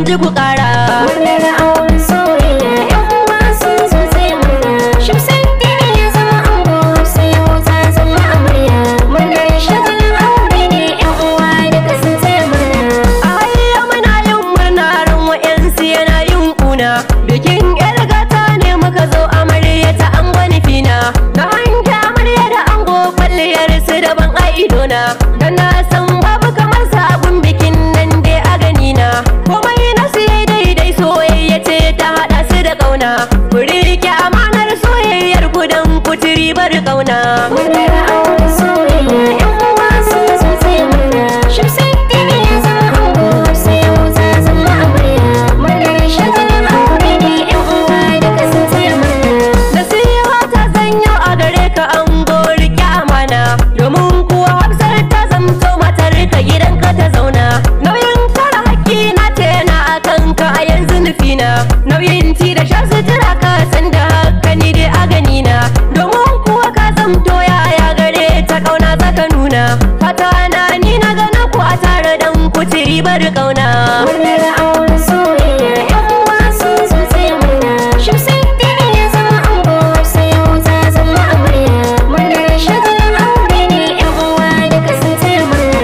ji ku ƙara. Murnar auren soyayya yan uwa sun zo taya murna. Shamsuddin ya zama ango, Hafsa yau ta zama amarya. Murnar shagalin aure ne yan uwa duka sun taya murna. A hayya muna yin murna ran wa'yansu yana yin ƙuna. Bikin ƴar gata ne muka zo amarya ta ango nufina. Na hanke amarya da ango kwalliyar su daban a idona. Dan na san babu kamar sabon bikin nan dai a ganina. Komai na siye daidai soyayya ce ta haɗa su da ƙauna. Ku riƙe amanar soyayyar ku don ku ci ribar ƙauna. Murnar auren soyayya yan uwa sun zo taya murna. Shamsuddin ya zama ango, Hafsa yau ta zama amarya. Murnar shagalin aure ne yan uwa duka sun taya murna. Nasiha ta zanyo a gare ka ango riƙe amana. Domin kuwa Hafsar ta zamto matar ka gidanka ta zauna. Nauyin kare haƙƙi na tena a kanka a yanzu nufina. Nauyin ci da sha sutura ka san da haka ni dai a ganina. Domin kuwa ka zamto yaya gare ta ƙauna zaka nuna. Fata na ni na gana ku a tare dan ku ci ribar ƙauna. Murnar auren soyayya yan uwa sun zo taya murna. Shamsuddin ya zama ango, Hafsa yau ta zama amarya. Murnar shagalin aure ne yan uwa duka sun taya murna.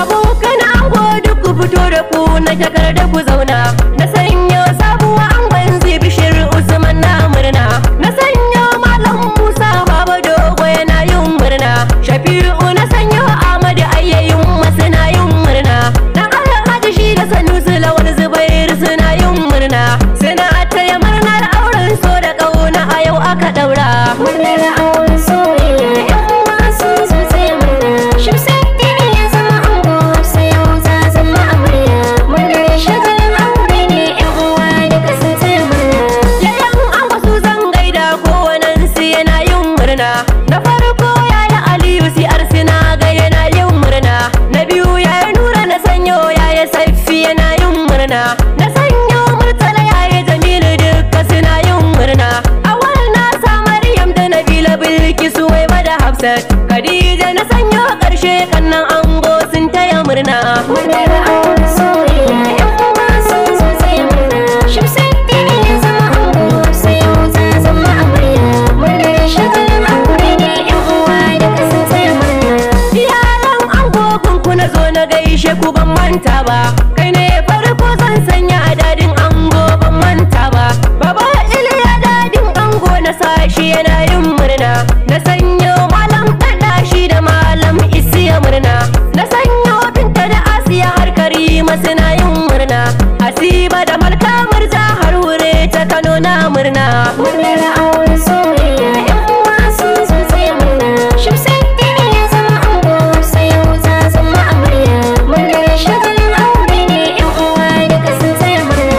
Abokan ango duk ku fito da ku na jakar da ku zauna. Na sanyo sabuwa angon Bishir Usman na murna. Na sanyo Malam Musa Baba Dogo yana yin murna. Shafi'u na sanyo Ahmadu Ayyayin masu na yin murna. Dan Alhaji shi da Sanusi Lawal Zubair suna yin murna. Suna taya murnar auren so da ƙauna a yau aka ɗaura. Murnar auren soyayya yan uwa sun zo taya murna. Shamsuddin ya zama ango, Hafsa yau ta zama amarya. Murnar shagalin aure ne yan uwa duka sun taya murna. Yayan ango su zan gaida kowanensu yana yin murna. Na farko yaya Aliyu siyar suna ga yana yin murna. Na biyu yaya Nura na sanyo yaya Saifi yana yin murna. Na sanyo Murtala yaya Jamilu duka suna yin murna. Awal na sa Maryam da Nabila Bilkisu Waiba da Hafsat. Khadija na sanyo ƙarshe kannan ango sun taya murna. Murnar auren soyayya yan uwa sun zo taya murna. Shamsuddin ya zama ango, Hafsa yau ta zama amarya. Murnar shagalin aure ne yan uwa duka sun taya murna. Iyalan ango kunku na zo na gaishe ku ban manta ba. Kai ne farko zan sanya a dadin ango ban manta ba. Baba Iliya dadin ango na sashi yana yin murna. Na sanyo Malam Ɗanɗashi da Malam Isiya murna. Na sanyo Binta da Asiya har Karima suna yin murna. Asiba da Malka Murja har wure ta Kano na murna. Murnar auren soyayya yan uwa sun zo taya murna. Shamsuddin ya zama ango, Hafsa yau ta zama amarya. Murnar shagalin aure ne yan uwa duka sun taya murna.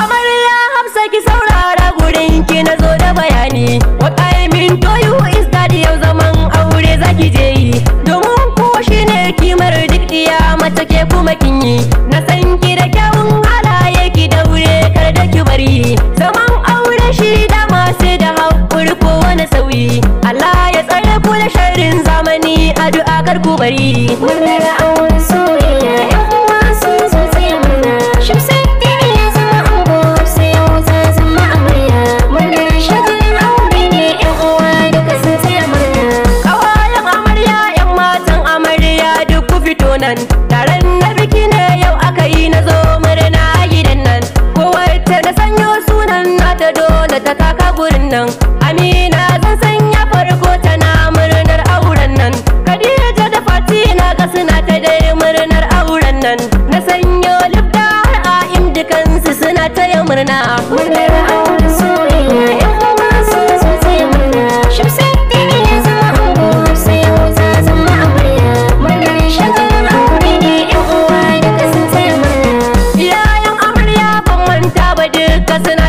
Amarya Hafsa ki saurara gurin ki na zo da bayani. What I mean to you is that yau zaman aure zaki je yi. Domin ko shine kimar duk diya mace ke kuma kin yi. Na san ki da kyawun halaye ki daure kar da ki bari. Zaman aure shi dama sai da haƙuri ko wani sauyi. Allah ya tsare ku da sharrin zamani addu'a kar ku bari. Murnar auren soyayya yan uwa sun zo taya murna. Shamsuddin ya zama ango, Hafsa yau ta zama amarya. Murnar shagalin aure ne yan uwa duka sun taya murna. Kawayen amarya yan matan amarya duk ku fito nan. Taron na biki ne yau aka yi na zo murna a gidan nan. Kowace na sanyo sunan nata dole ta taka gurin nan. Amina zan sanya farko tana murnar auren nan. Khadija da Fatina ga suna ta dai murnar auren nan. Na sanyo Libda har A'im dukansu suna taya murna. Murnar auren soyayya yan uwa sun zo taya murna. Shamsuddin ya zama ango, Hafsa yau ta zama amarya. Murnar shagalin aure ne yan uwa duka sun taya murna. Iyayen amarya ban manta ba duka suna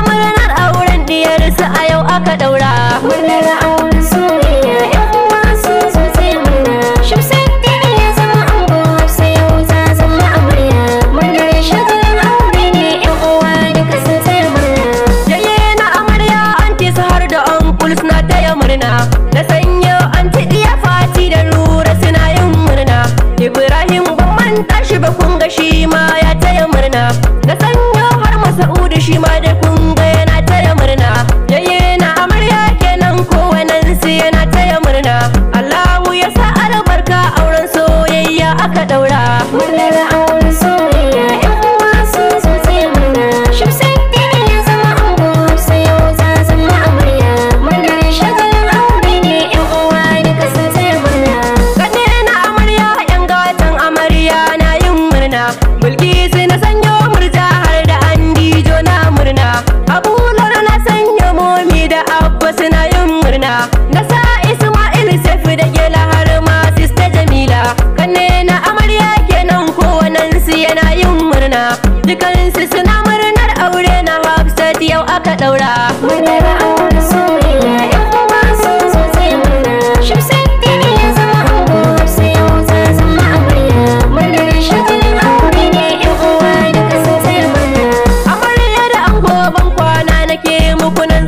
murnar auren diyarsu a yau aka daura. Murnar auren soyayya yan uwa sun zo sai murna. Shamsuddin ya zama ango, Hafsa yau ta zama amarya. Murnar shagalin aure ne yan uwa duka sun sai murna. Yayye na amarya anti su har da uncles na taya murna. Na sanyo anti diya Fati da Nura suna yin murna. Ibrahim ban manta shi ba kun ga shi ma ya taya murna. Na sanyo har Masa'udu shi ma da kun ga yana taya murna. Yayye na amarya kenan kowannen su yana taya murna. Allahu ya sa albarka auren soyayya aka daura. Murnar auren soyayya yan uwa sun zo sai murna. Shamsuddin ya zama ango, Hafsa yau ta zama amarya. Murnar shagalin aure ne yan uwa duka sun sai murna. Kane na amarya yan gatan amarya na yin murna. Bilkisu na sanyo murja har da Andijo na murna. Abular na sanyo momi da Abba suna yin murna. Na sa Ismail Safi da Gela har ma sista Jamila. Kane na amarya kenan kowannen su yana yin murna. Dukansu suna murnar aure na Hafsat yau aka daura. Murnar auren soyayya yan uwa sun zo sai murna. Shamsuddin ya zama ango, Hafsa yau ta zama amarya. Murnar shagalin aure ne yan uwa duka sun sai murna. Amarya da ango ban kwana nake muku nan